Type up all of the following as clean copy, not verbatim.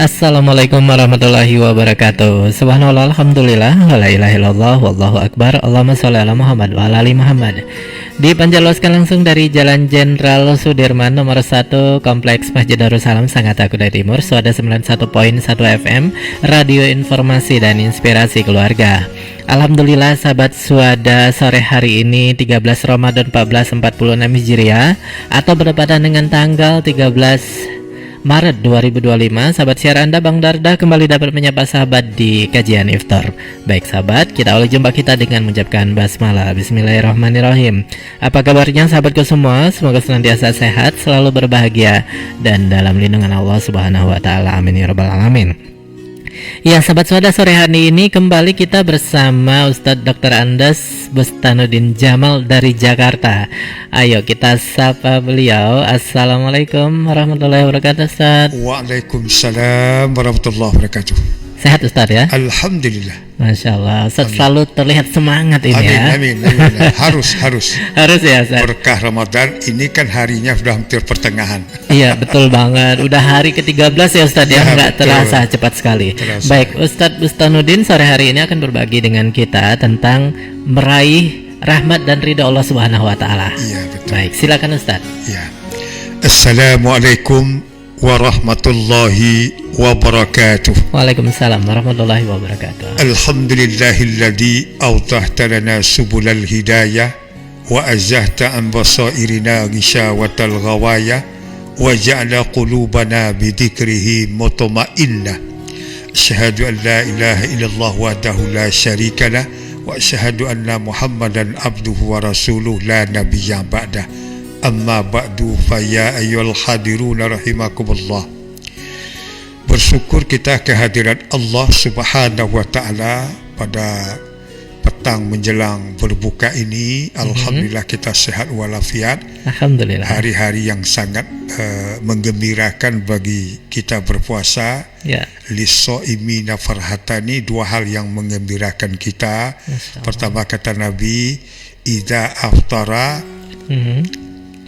Assalamualaikum warahmatullahi wabarakatuh. Subhanallah, alhamdulillah, wala ilaha illallah, wallahu akbar. Allahumma sholli ala Muhammad wa ala ali Muhammad. Dipanjatkan langsung dari Jalan Jenderal Sudirman nomor 1, Kompleks Masjid Darussalam, Sangatta, Kutai Timur, Suada 91.1 FM, Radio Informasi dan Inspirasi Keluarga. Alhamdulillah sahabat Suada, sore hari ini 13 Ramadan 1446 Hijriah atau bertepatan dengan tanggal 13 Maret 2025, sahabat siar Anda Bang Darda kembali dapat menyapa sahabat di kajian iftar. Baik sahabat, kita awali jumpa kita dengan mengucapkan basmalah. Bismillahirrahmanirrahim. Apa kabarnya sahabatku semua? Semoga senantiasa sehat, selalu berbahagia dan dalam lindungan Allah Subhanahu wa taala. Amin ya rabbal alamin. Ya sahabat Suada, sore hari ini kembali kita bersama Ustadz Dr. Andes Bustanuddin Jamal dari Jakarta. Ayo kita sapa beliau. Assalamualaikum warahmatullahi wabarakatuh Ustadz. Waalaikumsalam warahmatullahi wabarakatuh. Sehat Ustadz ya? Alhamdulillah. Masya Allah, Ustadz selalu terlihat semangat ini amin, ya. Amin. Harus Harus ya Ustadz. Berkah Ramadan ini kan harinya sudah hampir pertengahan. Iya betul banget. Udah hari ke-13 ya Ustadz ya, nggak terasa cepat sekali. Terasa. Baik, Ustadz Bustanuddin sore hari ini akan berbagi dengan kita tentang meraih rahmat dan ridha Allah Subhanahu wa taala. Iya betul. Baik, silakan Ustadz. Ya. Assalamualaikum warahmatullahi wabarakatuh. Waalaikumsalam warahmatullahi wabarakatuh. Alhamdulillahilladzi awdahta lana subulal hidayah wa azahta an basairina ghishawatal ghawaya wa ja'ala qulubana bidhikrihi mutma'innah. Asyhadu an la ilaha illallah wahdahu la syarika lah wa asyhadu anna Muhammadan abduhu wa rasuluh la nabiyya ba'dah. Amma ba'du fa ya ayyuhal hadiruna rahimakumullah. Bersyukur kita kehadiran Allah Subhanahu wa taala pada petang menjelang berbuka ini. Alhamdulillah kita sehat walafiat. Alhamdulillah. Hari-hari yang sangat menggembirakan bagi kita berpuasa. Ya. Lis-shaimina farhatani, dua hal yang menggembirakan kita. Pertama kata Nabi, idza aftara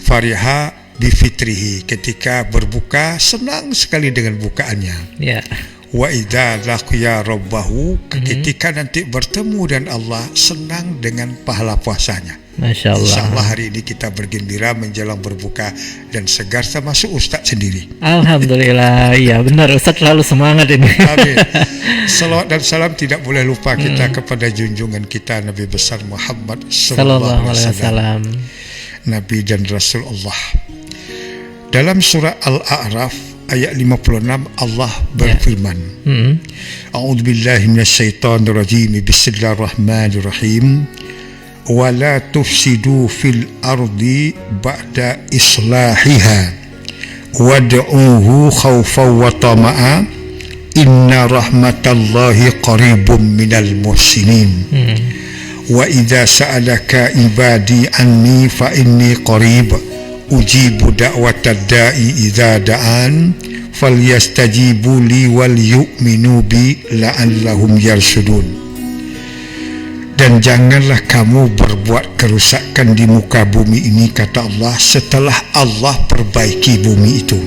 fariha bifitrihi, ketika berbuka senang sekali dengan bukaannya. Ya. Wa idza laqiya rabbahu, ketika nanti bertemu dan Allah senang dengan pahala puasanya. Masya Allah. InsyaAllah hari ini kita bergembira menjelang berbuka dan segar, termasuk Ustadz sendiri. Alhamdulillah. Iya benar, Ustadz selalu semangat ini. Amin. Salawat dan salam tidak boleh lupa kita kepada junjungan kita Nabi besar Muhammad sallallahu alaihi wasallam, Nabi dan Rasul Allah. Dalam surah Al-A'raf ayat 56 Allah berfirman, A'udzubillahi minasyaitonirrajim, Bismillahirrahmanirrahim, wa la tufsidu fil ardi ba'da islahiha wad'uhu khawfan wa tama'a inna rahmatallahi qaribun minal muhsinin. Wa idza sa'alaka ibadi anni fa inni qarib ujibu da'watad da'i idza da'an falyastajibu li wal yu'minu bi la'allahum yarshudun. Dan janganlah kamu berbuat kerusakan di muka bumi ini, kata Allah, setelah Allah perbaiki bumi itu.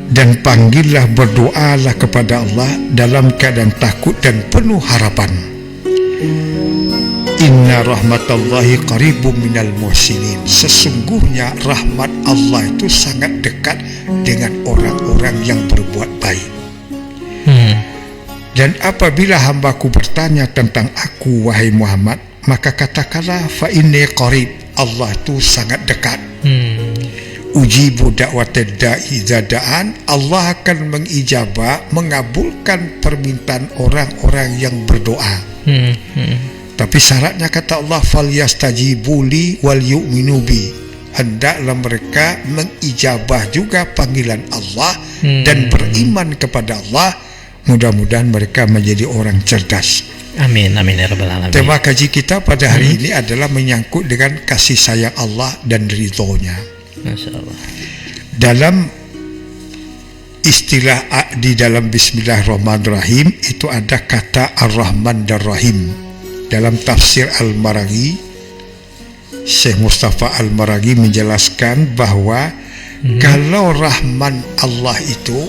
Dan panggillah, berdoalah kepada Allah dalam keadaan takut dan penuh harapan. Inna rahmatallahi qaribun minal muhsinin, sesungguhnya rahmat Allah itu sangat dekat dengan orang-orang yang berbuat baik. Dan apabila hambaku bertanya tentang aku, wahai Muhammad, maka katakanlah fa inni qarib, Allah itu sangat dekat. Ujibu da'watad da'i idza da'an, Allah akan mengijabah, mengabulkan permintaan orang-orang yang berdoa. Tapi syaratnya kata Allah, falyastajibu li wal yu'minu bi, hendaklah mereka mengijabah juga panggilan Allah dan beriman kepada Allah. Mudah-mudahan mereka menjadi orang cerdas. Amin, amin ya rabbal alamin. Tema kaji kita pada hari ini adalah menyangkut dengan kasih sayang Allah dan ridhonya. Masya Allah. Dalam istilah di dalam Bismillahirrahmanirrahim itu ada kata Ar-Rahman dan Rahim. Dalam tafsir Al-Maraghi, Syekh Mustafa Al-Maraghi menjelaskan bahwa Kalau rahman Allah itu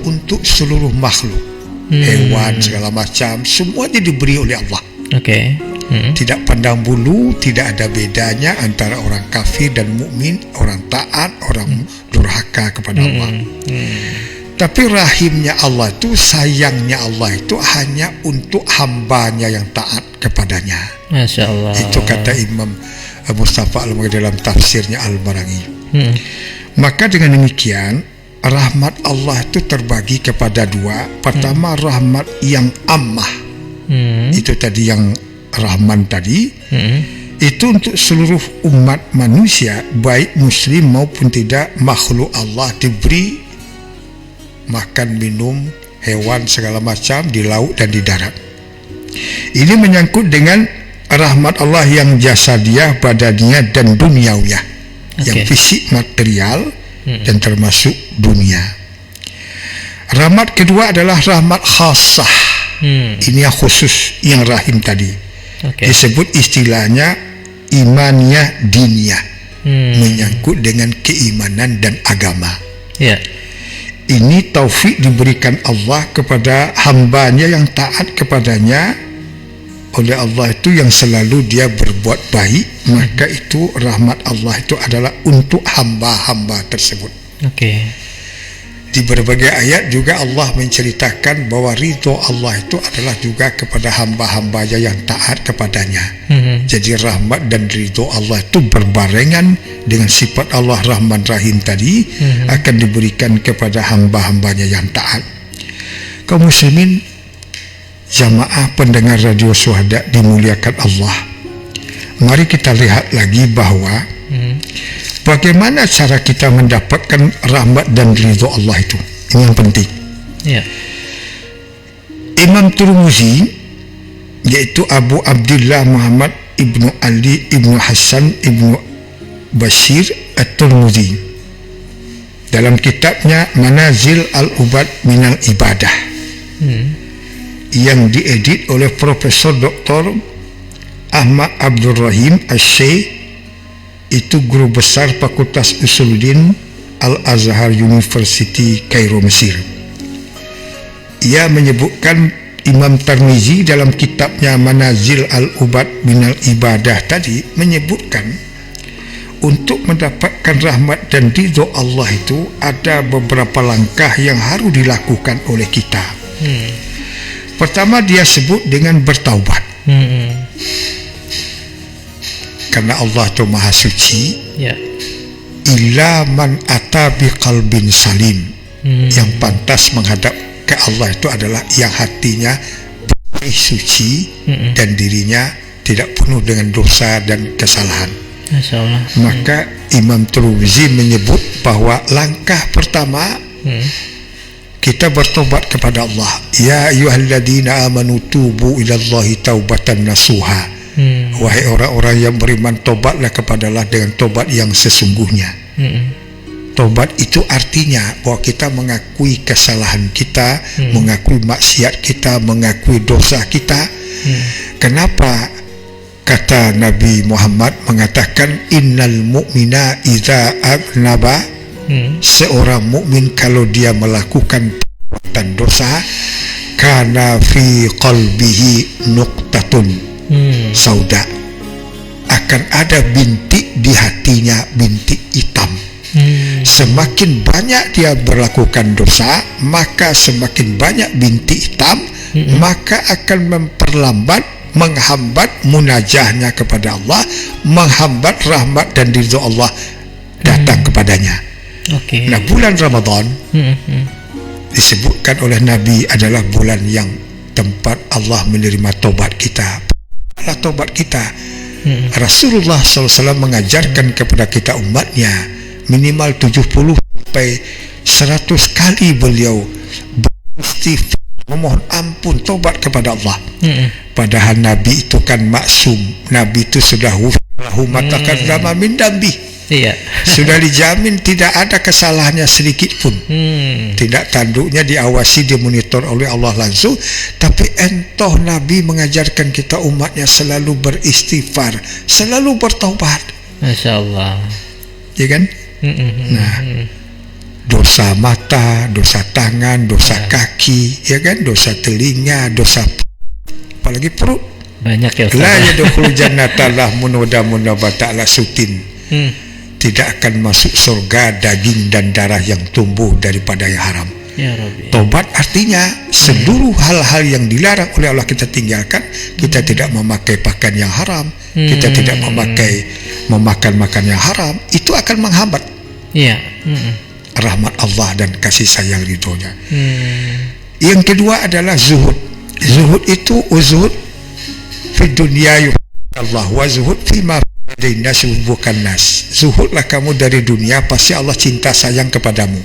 untuk seluruh makhluk, hewan segala macam, semuanya diberi oleh Allah. Oke. Tidak pandang bulu, tidak ada bedanya antara orang kafir dan mukmin, orang taat, orang durhaka kepada Allah. Tapi rahimnya Allah itu, sayangnya Allah itu hanya untuk hambanya yang taat kepadanya. Masya Allah. Itu kata Imam Mustafa Al-Maghrib dalam tafsirnya Al-Marangi. Maka dengan demikian, rahmat Allah itu terbagi kepada dua. Pertama, rahmat yang ammah. Itu tadi yang Rahman tadi, itu untuk seluruh umat manusia, baik muslim maupun tidak, makhluk Allah diberi makan, minum, hewan segala macam di laut dan di darat. Ini menyangkut dengan rahmat Allah yang jasadiah, badaniah dan duniawiyah, yang fisik, material dan termasuk dunia. Rahmat kedua adalah rahmat khasah. Ini yang khusus, yang rahim tadi. Disebut istilahnya imaniyah diniyah, menyangkut dengan keimanan dan agama. Ini taufik diberikan Allah kepada hambanya yang taat kepadanya oleh Allah itu, yang selalu dia berbuat baik. Maka itu rahmat Allah itu adalah untuk hamba-hamba tersebut. Di berbagai ayat juga Allah menceritakan bahwa ridho Allah itu adalah juga kepada hamba-hambanya yang taat kepadanya. Jadi rahmat dan ridho Allah itu berbarengan dengan sifat Allah Rahman Rahim tadi, akan diberikan kepada hamba-hambanya yang taat. Kaum muslimin, jamaah pendengar Radio Syuhada dimuliakan Allah, mari kita lihat lagi bahwa bagaimana cara kita mendapatkan rahmat dan ridho Allah itu. Ini yang penting. Imam Tirmizi, yaitu Abu Abdullah Muhammad ibnu Ali ibnu Hasan ibnu Bashir At-Tirmizi, dalam kitabnya Manazil Al-Ubad Minal Ibadah, yang diedit oleh Profesor Dr. Ahmad Abdul Rahim Asy-Syaikh, itu guru besar Fakultas Usuluddin Al-Azhar University Kairo, Mesir. Ia menyebutkan, Imam Tirmizi dalam kitabnya Manazil Al-Ubad Minal Ibadah tadi menyebutkan, untuk mendapatkan rahmat dan ridho Allah itu ada beberapa langkah yang harus dilakukan oleh kita. Pertama, dia sebut dengan bertaubat. Karena Allah itu maha suci. Illa man ata biqalbin salim. Yang pantas menghadap ke Allah itu adalah yang hatinya bersih, suci, dan dirinya tidak penuh dengan dosa dan kesalahan. Maka Imam Tirmizi menyebut bahwa langkah pertama, kita bertobat kepada Allah. Ya ayyuhalladzina amanu tubu ilallahi taubatan nasuha. Wahai orang-orang yang beriman, tobatlah kepada Allah dengan tobat yang sesungguhnya. Tobat itu artinya bahwa kita mengakui kesalahan kita, mengakui maksiat kita, mengakui dosa kita. Kenapa kata Nabi Muhammad mengatakan, innal mu'mina idza aznaba, seorang mukmin kalau dia melakukan perbuatan dosa, kana fi qalbihi nuqtatun sauda, akan ada bintik di hatinya, bintik hitam. Semakin banyak dia berlakukan dosa, maka semakin banyak bintik hitam, maka akan memperlambat, menghambat munajahnya kepada Allah, menghambat rahmat dan ridho Allah datang kepadanya. Nah, bulan Ramadan disebutkan oleh Nabi adalah bulan yang tempat Allah menerima tobat kita. Tobat kita. Rasulullah SAW mengajarkan kepada kita umatnya minimal 70 sampai 100 kali beliau beristighfar, memohon ampun, tobat kepada Allah. Padahal Nabi itu kan maksum. Nabi itu sudah lahu matakadzama min dambi. Sudah dijamin tidak ada kesalahannya sedikit pun. Tidak, tanduknya diawasi, dimonitor oleh Allah langsung. Tapi entah Nabi mengajarkan kita umatnya selalu beristighfar, selalu bertaubat. Masya Allah. Ya kan? Nah, dosa mata, dosa tangan, dosa kaki, ya kan, dosa telinga, dosa apalagi perut. Banyak ya Ustaz. La yadkhulu jannata lahmun wa damun wa ta'ala sutin. Tidak akan masuk surga daging dan darah yang tumbuh daripada yang haram. Ya Rabbi. Tobat artinya seluruh hal-hal yang dilarang oleh Allah kita tinggalkan. Kita tidak memakai pakaian yang haram, kita tidak memakan makan yang haram. Itu akan menghambat rahmat Allah dan kasih sayang ridhonya. Yang kedua adalah zuhud. Zuhud itu zuhud fi dunya Allah wa zuhud fi ma nas bukan nas. Zuhudlah kamu dari dunia, pasti Allah cinta sayang kepadamu.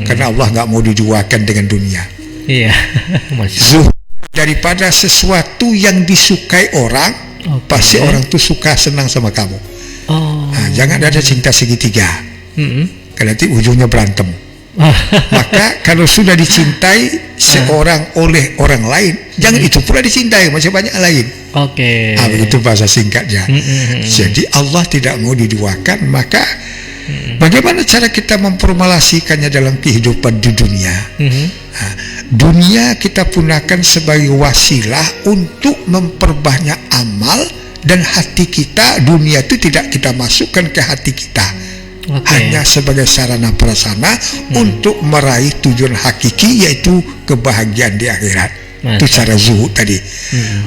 Karena Allah nggak mau diduakan dengan dunia. Iya. Zuhud daripada sesuatu yang disukai orang, pasti orang tuh suka senang sama kamu. Nah, jangan ada cinta segitiga. Karena nanti ujungnya berantem. Maka kalau sudah dicintai seorang oleh orang lain, jangan itu pula dicintai, masih banyak lain. Begitu bahasa singkatnya. Jadi Allah tidak mau diduakan, maka bagaimana cara kita memformulasikannya dalam kehidupan di dunia? Dunia kita gunakan sebagai wasilah untuk memperbanyak amal, dan hati kita, dunia itu tidak kita masukkan ke hati kita. Hanya sebagai sarana prasarana untuk meraih tujuan hakiki, yaitu kebahagiaan di akhirat. Itu cara zuhud tadi.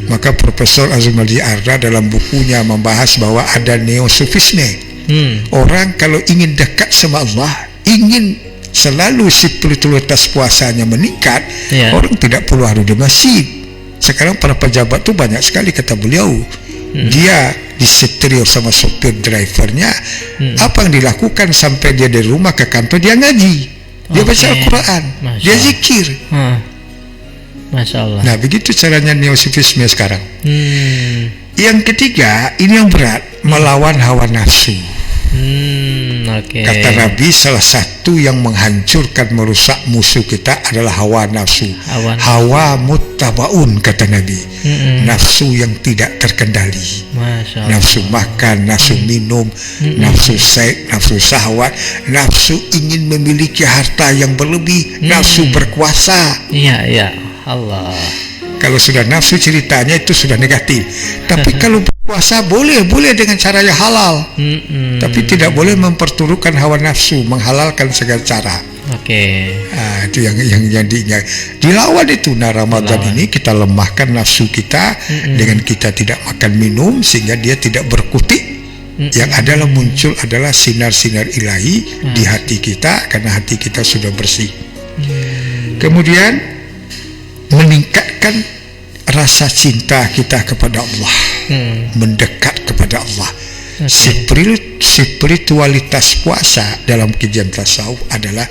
Maka Profesor Azumali Arda dalam bukunya membahas bahwa ada neosufisme. Orang kalau ingin dekat sama Allah, ingin selalu spiritualitas puasanya meningkat, orang tidak perlu harus di masjid. Sekarang para pejabat tuh banyak sekali, kata beliau, dia disetir sama sopir drivernya. Apa yang dilakukan sampai dia dari rumah ke kantor, dia ngaji, dia baca Al-Quran, dia zikir. Masya Allah. Nah, begitu caranya neosufisme sekarang. Yang ketiga, ini yang berat, melawan hawa nafsu. Kata Nabi, salah satu yang menghancurkan, merusak musuh kita adalah hawa nafsu. Hawa muttabaun, kata Nabi. Nafsu yang tidak terkendali. Nafsu makan, nafsu minum, nafsu seks, nafsu syahwat, nafsu ingin memiliki harta yang berlebih, nafsu berkuasa. Iya, Allah. Kalau sudah nafsu ceritanya itu sudah negatif. Tapi kalau berpuasa boleh dengan cara yang halal. Tapi tidak boleh memperturutkan hawa nafsu, menghalalkan segala cara. Itu yang dilawan itu. Nah, Ramadan ini kita lemahkan nafsu kita dengan kita tidak makan minum, sehingga dia tidak berkutik. Yang adalah muncul adalah sinar-sinar ilahi di hati kita, karena hati kita sudah bersih. Kemudian meningkatkan rasa cinta kita kepada Allah, mendekat kepada Allah. Spiritualitas puasa dalam kajian tasawuf adalah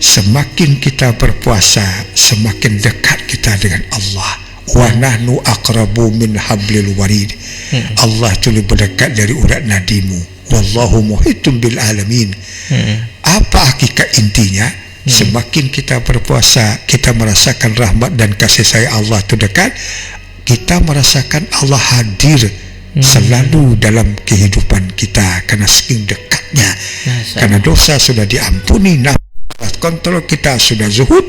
semakin kita berpuasa, semakin dekat kita dengan Allah. Wa nahnu aqrabu min hablil warid. Allah itu lebih dekat dari urat nadimu. Wallahu muhitun bil alamin. Apa hakikat intinya? Semakin kita berpuasa, kita merasakan rahmat dan kasih sayang Allah itu dekat. Kita merasakan Allah hadir selalu dalam kehidupan kita, karena saking dekatnya. Karena dosa sudah diampuni, kontrol kita sudah zuhud,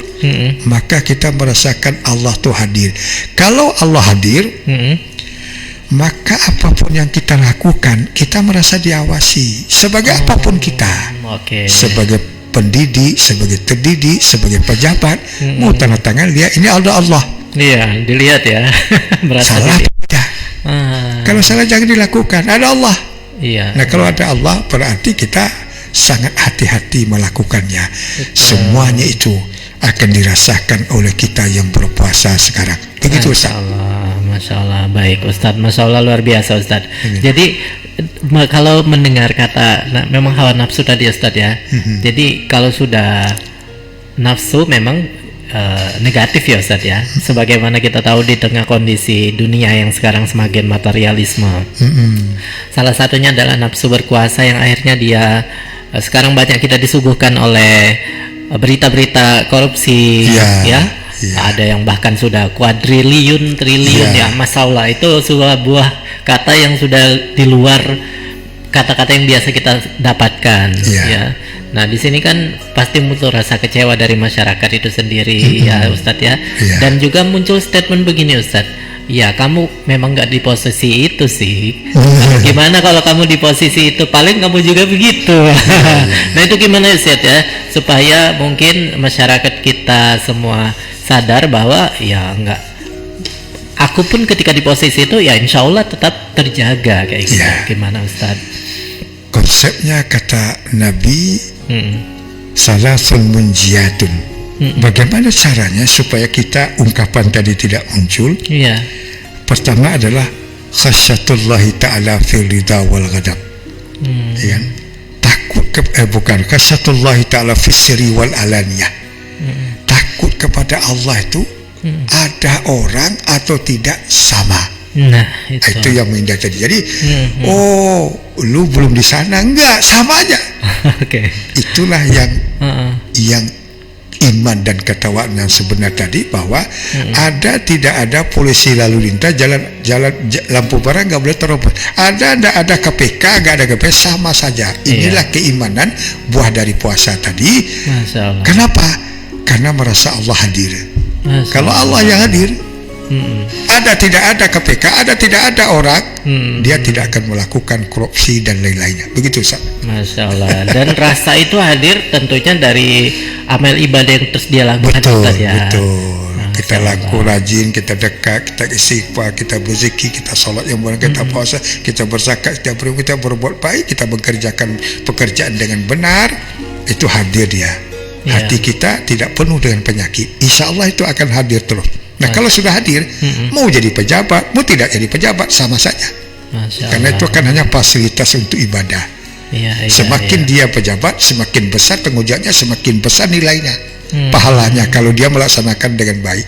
maka kita merasakan Allah itu hadir. Kalau Allah hadir, maka apapun yang kita lakukan, kita merasa diawasi. Sebagai apapun kita, sebagai pendidik, sebagai terdidik, sebagai pejabat, mau tanda tangan, lihat ini ada Allah. Iya, dilihat ya. Salah tidak. Kalau salah jangan dilakukan, ada Allah. Nah, kalau ada Allah berarti kita sangat hati-hati melakukannya. Semuanya itu akan dirasakan oleh kita yang berpuasa sekarang. Begitu Ustaz. Masya Allah, baik Ustaz. Masya Allah, luar biasa Ustaz. Jadi kalau mendengar kata memang hawa nafsu tadi Ustaz ya, jadi kalau sudah nafsu memang negatif ya Ustaz ya, sebagaimana kita tahu di tengah kondisi dunia yang sekarang semakin materialisme. Salah satunya adalah nafsu berkuasa, yang akhirnya dia sekarang banyak kita disuguhkan oleh berita-berita korupsi, ada yang bahkan sudah triliun ya. Masya Allah, itu sebuah kata yang sudah di luar kata-kata yang biasa kita dapatkan, Iya. ya. Nah, di sini kan pasti muncul rasa kecewa dari masyarakat itu sendiri, ya Ustadz ya. Iya. Dan juga muncul statement begini Ustadz, ya kamu memang nggak di posisi itu sih. Gimana kalau kamu di posisi itu, paling kamu juga begitu. Nah itu gimana Ustadz ya, supaya mungkin masyarakat kita semua sadar bahwa ya nggak, aku pun ketika di posisi itu ya insya Allah tetap terjaga kayak gitu. Iya. Gimana Ustadz? Konsepnya kata Nabi, Mm-mm. salasun munjiyatun. Mm-mm. Bagaimana caranya supaya kita ungkapan tadi tidak muncul? Iya. Pertama adalah khasyatullahi ta'ala fil ridha wal ghadab. Ya. Takut bukan khasyatullahi ta'ala fis sirri wal alaniyah. Takut kepada Allah itu ada orang atau tidak sama. Nah Itu yang indah tadi. Jadi, Mhm. oh, lu belum di sana, enggak, sama aja. Oke. Itulah yang Heeh. yang iman dan ketakwaan yang sebenar tadi, bahwa ada tidak ada polisi lalu lintas, lampu merah nggak boleh terobos. Ada KPK, nggak ada KPK, sama saja. Inilah keimanan buah dari puasa tadi. Masya Allah. Kenapa? Karena merasa Allah hadir. Masya Kalau Allah yang hadir, Mm-mm. ada tidak ada KPK, ada tidak ada orang, dia Mm. tidak akan melakukan korupsi dan lain-lainnya. Begitu, Ustaz. Masya Allah. Dan rasa itu hadir tentunya dari amal ibadah yang terus dia lakukan Ustadz ya. Betul. Kita Masya laku Allah. rajin, kita dekat, kita istighfar, kita berzikir, kita sholat yang benar, kita puasa, kita berzakat, kita berbuat baik, kita mengerjakan pekerjaan dengan benar, itu hadir dia. Iya. Hati kita tidak penuh dengan penyakit. Insya Allah itu akan hadir terus. Nah, kalau sudah hadir, mau jadi pejabat, mau tidak jadi pejabat, sama saja. Masya Karena Allah. itu kan hanya fasilitas untuk ibadah. Iya, iya, Semakin iya. dia pejabat, semakin besar tanggung jawabnya, semakin besar nilainya, pahalanya kalau dia melaksanakan dengan baik.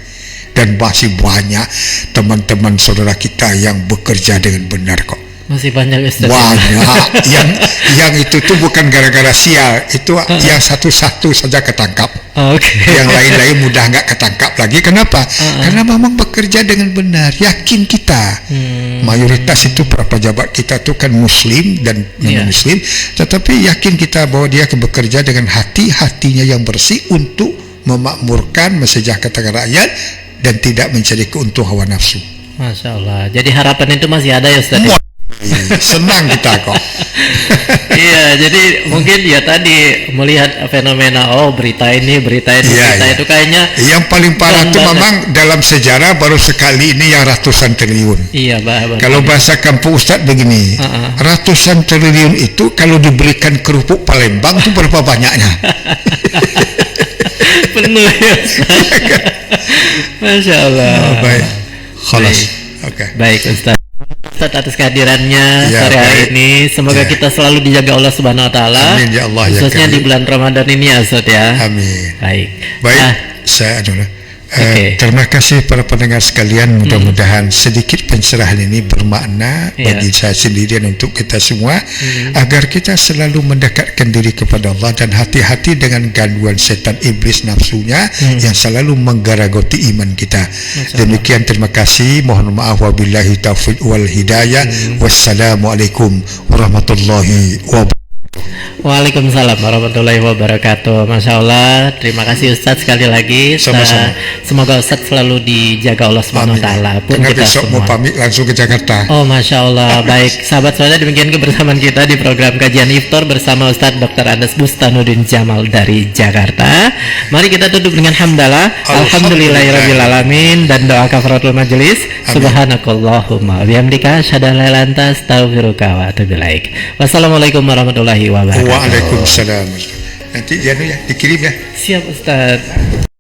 Dan masih banyak teman-teman saudara kita yang bekerja dengan benar kok. Masih banyak Ustadz. Banyak yang itu tuh bukan gara-gara sial, itu yang satu-satu saja ketangkap. Oke. Yang lain-lain mudah nggak ketangkap lagi. Kenapa? Karena memang bekerja dengan benar. Yakin kita. Mayoritas itu para pejabat kita tuh kan muslim dan non muslim, tetapi yakin kita bahwa dia bekerja dengan hatinya yang bersih untuk memakmurkan, mesejahterakan rakyat dan tidak mencari keuntungan hawa nafsu. Masya Allah. Jadi harapan itu masih ada ya Ustadz? Senang kita kok. Iya, jadi mungkin ya tadi melihat fenomena, oh berita ini berita Iya. itu kayaknya Yang paling parah itu banget. memang dalam sejarah baru sekali ini yang ratusan triliun. iya Mbak. Kalau bahasa kampung Ustadz begini, ratusan triliun itu kalau diberikan kerupuk Palembang itu berapa banyaknya? penuh ya Ustadz. Masya Allah. Baik, khalas. Baik. Oke. Baik Ustadz. Ustadz atas kehadirannya Ya, sore hari baik. ini, semoga Ya. kita selalu dijaga Allah Subhanahu Wa Taala. Amin, ya Allah, ya khususnya di Karim. bulan Ramadan ini ya Ustadz ya. Amin. Baik. Baik, Nah, saya adalah Oke. terima kasih para pendengar sekalian. Mudah-mudahan sedikit pencerahan ini bermakna Iya. bagi saya sendiri dan untuk kita semua, agar kita selalu mendekatkan diri kepada Allah dan hati-hati dengan gangguan setan iblis nafsunya yang selalu menggerogoti iman kita. Demikian, terima kasih. Mohon maaf, wabillahi taufiq wal hidayah. Wassalamualaikum warahmatullahi wabarakatuh. Waalaikumsalam warahmatullahi wabarakatuh. Masya Allah. Terima kasih Ustadz sekali lagi. Sama-sama. Semoga Ustadz selalu dijaga Allah Subhanahu Wa Taala. Pun Karena kita besok mau semua. pamit langsung ke Jakarta. Oh Masya Allah. Baik sahabat sahabat, demikian kebersamaan kita di program kajian iftar bersama Ustadz Dr. Andes Bustanuddin Jamal dari Jakarta. Mari kita tutup dengan hamdalah Alhamdulillahirrabbilalamin dan doa kafaratul majelis. Subhanakallahumma bihamdika asyhadu an la ilaha illa anta astaghfiruka wa atubu ilaik. Wassalamualaikum warahmatullahi wabarakatuh. Waalaikumsalam. Nanti dia ya dikirim ya. Siap Ustadz.